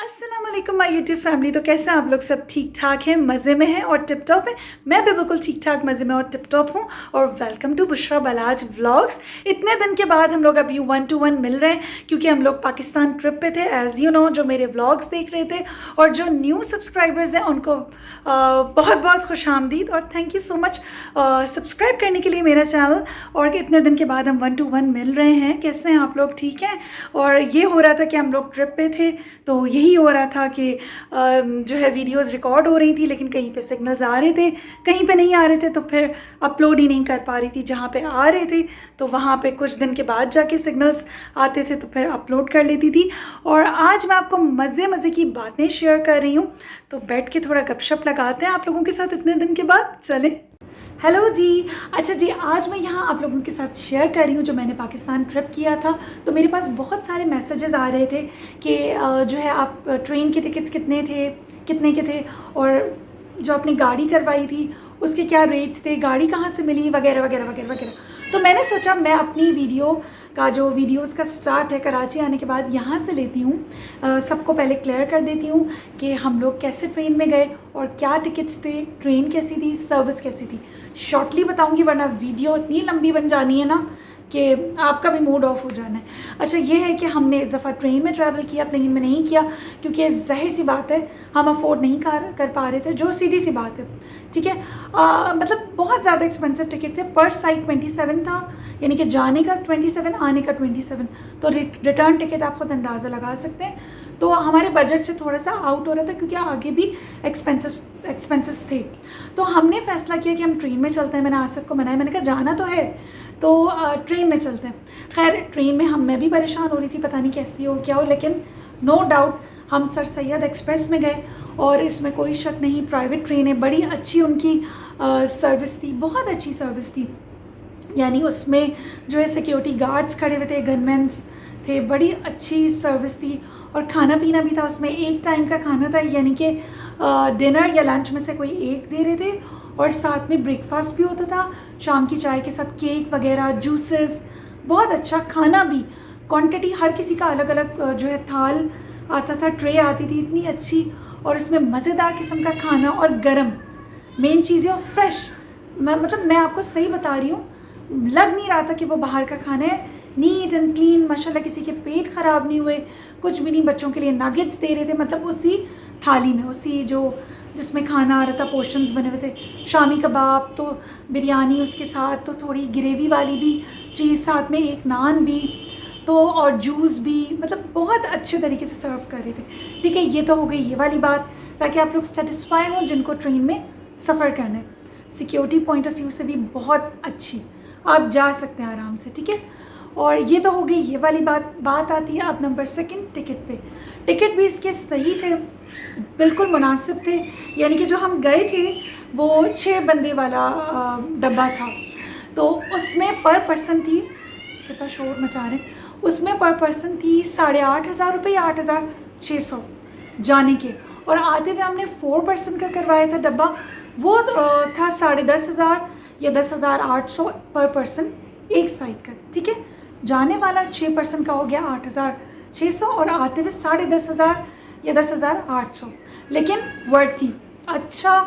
अस्सलाम वालेकुम my YouTube family. तो कैसे हैं आप लोग? सब ठीक ठाक हैं, मज़े में हैं और टिप टॉप है। मैं भी बिल्कुल ठीक ठाक मज़े में और टिप टॉप हूँ। और welcome to Bushra Balaj vlogs. इतने दिन के बाद हम लोग अभी 1 to 1 मिल रहे हैं क्योंकि हम लोग पाकिस्तान ट्रिप पे थे, एज़ यू नो, जो मेरे व्लॉग्स देख रहे थे। और जो न्यू सब्सक्राइबर्स हैं उनको बहुत बहुत खुश आमदीद और thank you so much subscribe करने के लिए मेरा चैनल। और इतने दिन के बाद हम 1 to 1 मिल रहे हैं। कैसे हैं आप लोग? ठीक हैं? और ये हो रहा था कि हम लोग ट्रिप पे थे, तो यही हो रहा था कि जो है वीडियोस रिकॉर्ड हो रही थी, लेकिन कहीं पे सिग्नल्स आ रहे थे, कहीं पे नहीं आ रहे थे, तो फिर अपलोड ही नहीं कर पा रही थी। जहाँ पे आ रहे थे तो वहाँ पे कुछ दिन के बाद जाके सिग्नल्स आते थे, तो फिर अपलोड कर लेती थी। और आज मैं आपको मज़े मज़े की बातें शेयर कर रही हूँ, तो बैठ के थोड़ा गपशप लगाते हैं आप लोगों के साथ इतने दिन के बाद। चलें। हेलो जी। अच्छा जी, आज मैं यहाँ आप लोगों के साथ शेयर कर रही हूँ जो मैंने पाकिस्तान ट्रिप किया था। तो मेरे पास बहुत सारे मैसेजेस आ रहे थे कि जो है आप ट्रेन के टिकट्स कितने के थे, और जो आपने गाड़ी करवाई थी उसके क्या रेट्स थे, गाड़ी कहाँ से मिली, वगैरह वगैरह वगैरह वगैरह। तो मैंने सोचा मैं अपनी वीडियोस का स्टार्ट है कराची आने के बाद, यहाँ से लेती हूँ। सबको पहले क्लियर कर देती हूँ कि हम लोग कैसे ट्रेन में गए और क्या टिकट्स थे, ट्रेन कैसी थी, सर्विस कैसी थी। शॉर्टली बताऊँगी वरना वीडियो इतनी लंबी बन जानी है ना कि आपका भी मूड ऑफ हो जाना है। अच्छा, ये है कि हमने इस दफ़ा ट्रेन में ट्रैवल किया, प्लेन में नहीं किया, क्योंकि ज़ाहिर सी बात है हम अफोर्ड नहीं कर पा रहे थे, जो सीधी सी बात है। ठीक है, मतलब बहुत ज़्यादा एक्सपेंसिव टिकट थे। पर साइड 27 था, यानी कि जाने का 27, आने का 27। तो रिटर्न टिकट आप खुद अंदाज़ा लगा सकते हैं। तो हमारे बजट से थोड़ा सा आउट हो रहा था क्योंकि आगे भी एक्सपेंसेस थे। तो हमने फ़ैसला किया कि हम ट्रेन में चलते हैं। मैंने आसिफ को मनाया, मैंने कहा जाना तो है तो ट्रेन में चलते हैं। खैर, ट्रेन में मैं भी परेशान हो रही थी, पता नहीं कैसी हो क्या हो, लेकिन नो डाउट हम सर सैयद एक्सप्रेस में गए। और इसमें कोई शक नहीं, प्राइवेट ट्रेन है, बड़ी अच्छी उनकी सर्विस थी, बहुत अच्छी सर्विस थी। यानी उसमें जो है सिक्योरिटी गार्ड्स खड़े हुए थे, गनमैन्स थे, बड़ी अच्छी सर्विस थी। और खाना पीना भी था उसमें, एक टाइम का खाना था, यानी कि डिनर या लंच में से कोई एक दे रहे थे, और साथ में ब्रेकफास्ट भी होता था, शाम की चाय के साथ केक वगैरह, जूसेस, बहुत अच्छा खाना भी। क्वांटिटी हर किसी का अलग अलग जो है थाल आता था, ट्रे आती थी इतनी अच्छी, और इसमें मज़ेदार किस्म का खाना और गरम, मेन चीज़ें, और फ्रेश। मतलब मैं आपको सही बता रही हूँ, लग नहीं रहा था कि वो बाहर का खाना है। नीट एंड क्लीन माशाल्लाह, किसी के पेट ख़राब नहीं हुए, कुछ भी नहीं। बच्चों के लिए नगेट्स दे रहे थे, मतलब उसी थाली में, उसी जिसमें खाना आ रहा था, पोर्शंस बने हुए थे। शामी कबाब, तो बिरयानी उसके साथ, तो थोड़ी ग्रेवी वाली भी चीज़ साथ में, एक नान भी, तो और जूस भी, मतलब बहुत अच्छे तरीके से सर्व कर रहे थे। ठीक है, ये तो हो गई ये वाली बात, ताकि आप लोग सेटिस्फाई हों जिनको ट्रेन में सफ़र करना है। सिक्योरिटी पॉइंट ऑफ व्यू से भी बहुत अच्छी, आप जा सकते हैं आराम से। ठीक है, और ये तो हो गई ये वाली बात आती है अब नंबर 2 टिकट पे। टिकट भी इसके सही थे, बिल्कुल मुनासिब थे। यानी कि जो हम गए थे वो 6 बंदे वाला डब्बा था, तो उसमें पर पर्सन थी, कितना शोर मचा रहे हैं, उसमें पर पर्सन थी 8,500 रुपये या 8,600 जाने के। और आते हुए हमने 4 पर्सन का करवाया था डब्बा, वो था 10,500 या 10,800 पर पर्सन एक साइड का। ठीक है, जाने वाला 6 पर्सन का हो गया 8,600, और आते हुए 10,500 या 10,800। लेकिन वर्थी, अच्छा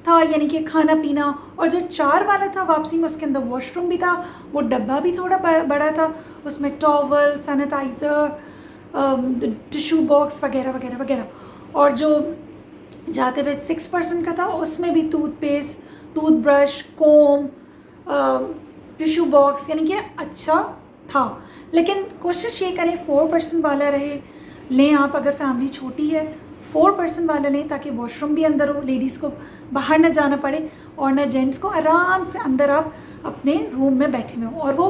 था, यानी कि खाना पीना। और जो 4 वाला था वापसी में, उसके अंदर वॉशरूम भी था, वो डब्बा भी थोड़ा बड़ा था, उसमें टॉवल, सैनिटाइज़र, टिश्यू बॉक्स वगैरह वगैरह वगैरह। और जो जाते हुए 6 पर्सन का था, उसमें भी टूथपेस्ट, टूथब्रश, कोम, टिश्यू बॉक्स, यानी कि अच्छा था। लेकिन कोशिश ये करें 4 पर्सन वाला रहे, लें आप, अगर फैमिली छोटी है 4 पर्सन वाला लें, ताकि वॉशरूम भी अंदर हो, लेडीज़ को बाहर न जाना पड़े और न जेंट्स को, आराम से अंदर आप अपने रूम में बैठे हुए हो। और वो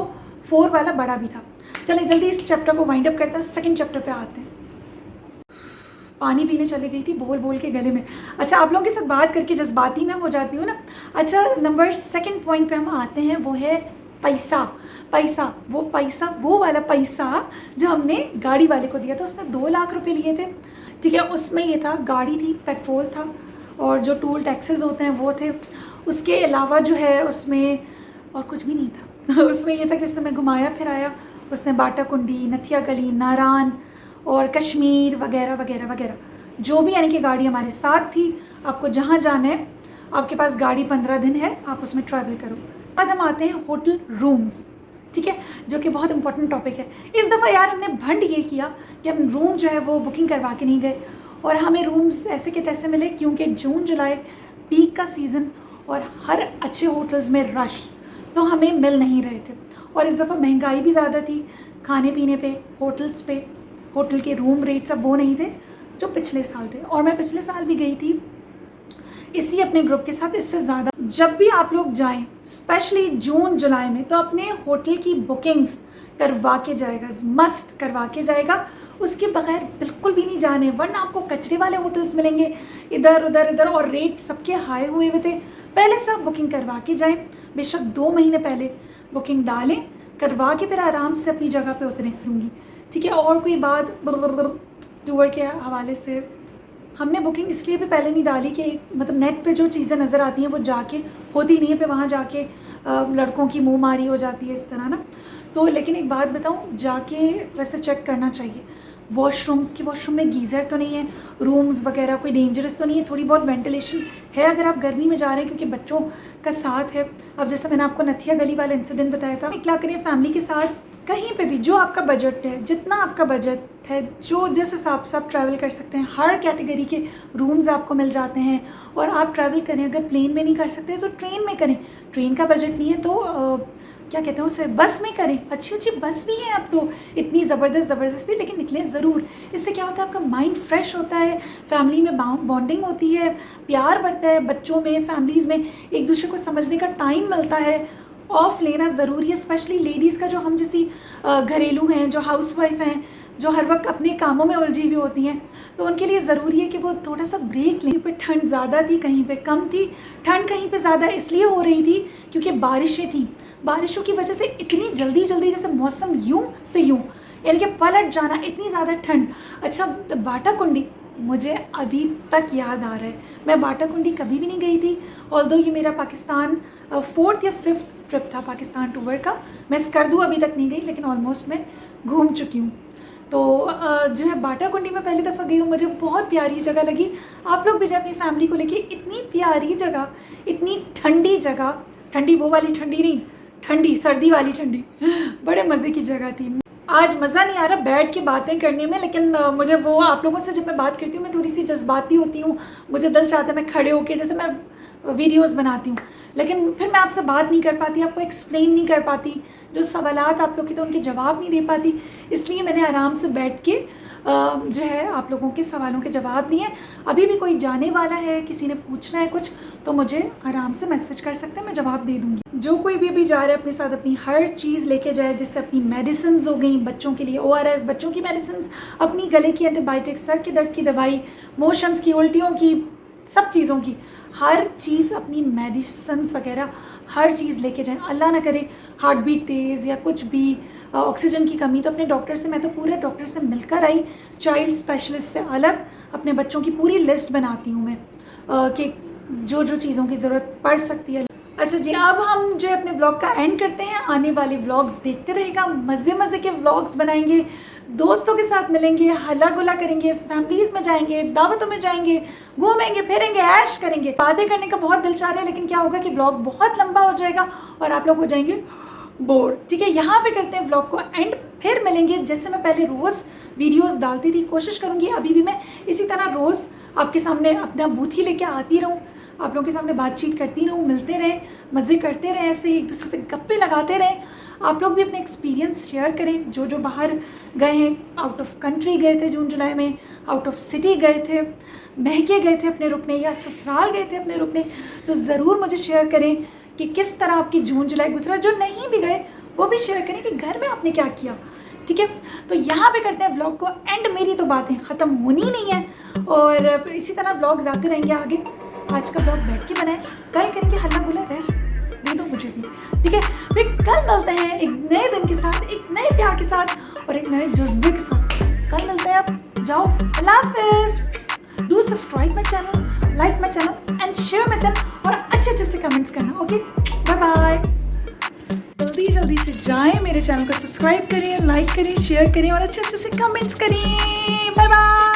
4 वाला बड़ा भी था। चलिए जल्दी इस चैप्टर को वाइंड अप करते हैं, 2nd चैप्टर पे आते हैं। पानी पीने चली गई थी बोल बोल के गले में। अच्छा, आप लोगों के साथ बात करके जज्बाती में हो जाती हूँ ना। अच्छा, नंबर 2 पॉइंट पे हम आते हैं, वो है पैसा। वो वाला पैसा जो हमने गाड़ी वाले को दिया था, उसने 2 लाख रुपए लिए थे। ठीक है, उसमें ये था, गाड़ी थी, पेट्रोल था, और जो टूल टैक्सेस होते हैं वो थे। उसके अलावा जो है उसमें और कुछ भी नहीं था। उसमें ये था कि उसने मैं घुमाया फिराया, उसने बाटा कुंडी, नथिया गली, नारान और कश्मीर वगैरह वगैरह वगैरह। जो भी यानी कि गाड़ी हमारे साथ थी, आपको जहाँ जाना है, आपके पास गाड़ी 15 दिन है, आप उसमें ट्रैवल करो। बाद हम आते हैं होटल रूम्स, ठीक है, जो कि बहुत इंपॉर्टेंट टॉपिक है। इस दफ़ा यार हमने भंड ये किया कि हम रूम जो है वो बुकिंग करवा के नहीं गए और हमें रूम्स ऐसे के तैसे मिले, क्योंकि जून जुलाई पीक का सीज़न और हर अच्छे होटल्स में रश, तो हमें मिल नहीं रहे थे। और इस दफ़ा महंगाई भी ज़्यादा थी, खाने पीने पे, होटल्स पे, होटल के रूम रेट्स अब वो नहीं थे जो पिछले साल थे। और मैं पिछले साल भी गई थी इसी अपने ग्रुप के साथ। इससे ज़्यादा जब भी आप लोग जाएं, स्पेशली जून जुलाई में, तो अपने होटल की बुकिंग्स करवा के जाएगा, मस्ट करवा के जाएगा। उसके बगैर बिल्कुल भी नहीं जाने, वरना आपको कचरे वाले होटल्स मिलेंगे इधर उधर और रेट सबके हाई हुए हुए थे। पहले सब बुकिंग करवा के जाएं, बेशक 2 महीने पहले बुकिंग डालें, करवा के फिर आराम से अपनी जगह पे उतरें दूँगी, ठीक है। और कोई बात टूर के हवाले से हमने बुकिंग इसलिए भी पहले नहीं डाली कि मतलब नेट पे जो चीज़ें नज़र आती हैं वो जाके होती नहीं है, पे वहाँ जाके लड़कों की मुँह मारी हो जाती है इस तरह ना। तो लेकिन एक बात बताऊँ, जाके वैसे चेक करना चाहिए वॉशरूम्स की, वॉशरूम में गीज़र तो नहीं है, रूम्स वगैरह कोई डेंजरस तो नहीं है, थोड़ी बहुत वेंटिलेशन है अगर आप गर्मी में जा रहे हैं, क्योंकि बच्चों का साथ है। अब जैसे मैंने आपको नथिया गली वाला इंसिडेंट बताया था, क्या करिए फैमिली के साथ कहीं पे भी जो आपका बजट है, जितना आपका बजट है, जो जिस हिसाब से आप ट्रैवल कर सकते हैं, हर कैटेगरी के रूम्स आपको मिल जाते हैं। और आप ट्रैवल करें, अगर प्लेन में नहीं कर सकते तो ट्रेन में करें, ट्रेन का बजट नहीं है तो क्या कहते हैं उसे, बस में करें। अच्छी अच्छी बस भी है अब तो, इतनी ज़बरदस्ती, लेकिन निकलें ज़रूर। इससे क्या होता है, आपका माइंड फ्रेश होता है, फैमिली में बॉन्डिंग होती है, प्यार बढ़ता है, बच्चों में, फैमिलीज़ में एक दूसरे को समझने का टाइम मिलता है। ऑफ लेना ज़रूरी है, स्पेशली लेडीज़ का, जो हम जैसी घरेलू हैं, जो हाउसवाइफ हैं, जो हर वक्त अपने कामों में उलझी हुई होती हैं, तो उनके लिए ज़रूरी है कि वो थोड़ा सा ब्रेक लें। पे ठंड ज़्यादा थी, कहीं पे कम थी। ठंड कहीं पे ज़्यादा इसलिए हो रही थी क्योंकि बारिशें थी, बारिशों की वजह से इतनी जल्दी जैसे मौसम यूँ से यूँ यानी कि पलट जाना, इतनी ज़्यादा ठंड। अच्छा, बाटा कुंडी मुझे अभी तक याद आ रहा है, मैं बाटा कुंडी कभी भी नहीं गई थी। ऑल्दो ये मेरा पाकिस्तान 4th या 5th ट्रिप था पाकिस्तान टूर का। मैं स्कर्दू अभी तक नहीं गई, लेकिन ऑलमोस्ट मैं घूम चुकी हूँ। तो जो है बाटा कुंडी में पहली दफ़ा गई हूँ, मुझे बहुत प्यारी जगह लगी। आप लोग भी जाए अपनी फैमिली को लेके, इतनी प्यारी जगह, इतनी ठंडी जगह, ठंडी वो वाली ठंडी नहीं, ठंडी सर्दी वाली ठंडी, बड़े मज़े की जगह थी। आज मज़ा नहीं आ रहा बैठ के बातें करने में, लेकिन मुझे वो आप लोगों से जब मैं बात करती हूँ मैं थोड़ी सी जज्बाती होती हूँ, मुझे दिल चाहता है मैं खड़े होके, जैसे मैं वीडियोस बनाती हूँ, लेकिन फिर मैं आपसे बात नहीं कर पाती, आपको एक्सप्लेन नहीं कर पाती, जो सवालात आप लोग के तो उनके जवाब नहीं दे पाती। इसलिए मैंने आराम से बैठ के जो है आप लोगों के सवालों के जवाब दिए। अभी भी कोई जाने वाला है, किसी ने पूछना है कुछ, तो मुझे आराम से मैसेज कर सकते हैं, मैं जवाब दे दूँगी। जो कोई भी अभी जा रहा है अपने साथ अपनी हर चीज़ लेके जाए, जिससे अपनी मेडिसिन हो गई बच्चों के लिए, ORS बच्चों की मेडिसिन, अपनी गले की एंटीबायोटिक, सर के दर्द की दवाई, मोशंस की, उल्टियों की, सब चीज़ों की हर चीज़, अपनी मेडिसिन वगैरह हर चीज़ लेके जाएं। अल्लाह ना करे हार्ट बीट तेज़ या कुछ भी, ऑक्सीजन की कमी, तो अपने डॉक्टर से, मैं तो पूरे डॉक्टर से मिलकर आई, चाइल्ड स्पेशलिस्ट से अलग अपने बच्चों की पूरी लिस्ट बनाती हूँ मैं कि जो जो चीज़ों की ज़रूरत पड़ सकती है। अच्छा जी, अब हम जो अपने व्लॉग का एंड करते हैं। आने वाले व्लॉग्स देखते रहेगा, मज़े के व्लॉग्स बनाएंगे, दोस्तों के साथ मिलेंगे, हल्ला गुल्ला करेंगे, फैमिलीज़ में जाएंगे, दावतों में जाएंगे, घूमेंगे फिरेंगे, ऐश करेंगे। बातें करने का बहुत दिल चाह रहा है, लेकिन क्या होगा कि व्लॉग बहुत लंबा हो जाएगा और आप लोग हो जाएंगे बोर। ठीक है, यहाँ पे करते हैं व्लॉग को एंड, फिर मिलेंगे। जैसे मैं पहले रोज़ वीडियोस डालती थी, कोशिश करूँगी अभी भी मैं इसी तरह रोज़ आपके सामने अपना बूथ ही लेके आती रहूँ, आप लोगों के सामने बातचीत करती रहूँ, मिलते रहें, मज़े करते रहें, ऐसे एक दूसरे से गप्पे लगाते रहें। आप लोग भी अपने एक्सपीरियंस शेयर करें, जो जो बाहर गए हैं, आउट ऑफ कंट्री गए थे जून जुलाई में, आउट ऑफ सिटी गए थे, महके गए थे अपने रुकने, या ससुराल गए थे अपने रुकने, तो ज़रूर मुझे शेयर करें कि किस तरह आपकी जून जुलाई गुजरा। जो नहीं भी गए वो भी शेयर करें कि घर में आपने क्या किया। ठीक है, तो यहाँ पे करते हैं व्लॉग को एंड। मेरी तो बातें ख़त्म होनी नहीं है और इसी तरह व्लॉग्स आते रहेंगे आगे। आज का व्लॉग बैठ के बनाए, कल करेंगे हल्ला गुल्ला, रेस्ट दे दो मुझे भी। ठीक है, फिर कल मिलते हैं एक नए दिन के साथ, एक नए प्यार के साथ और एक नए जज्बे के साथ। कल मिलते हैं, अब जाओ, अल्लाह हाफिज़। Do subscribe my channel, like my channel and share my channel और अच्छे से कमेंट्स करना। Okay, bye bye. जल्दी से जाएं, मेरे चैनल को सब्सक्राइब करें, लाइक करें, शेयर करें और अच्छे से कमेंट्स करें। Bye bye.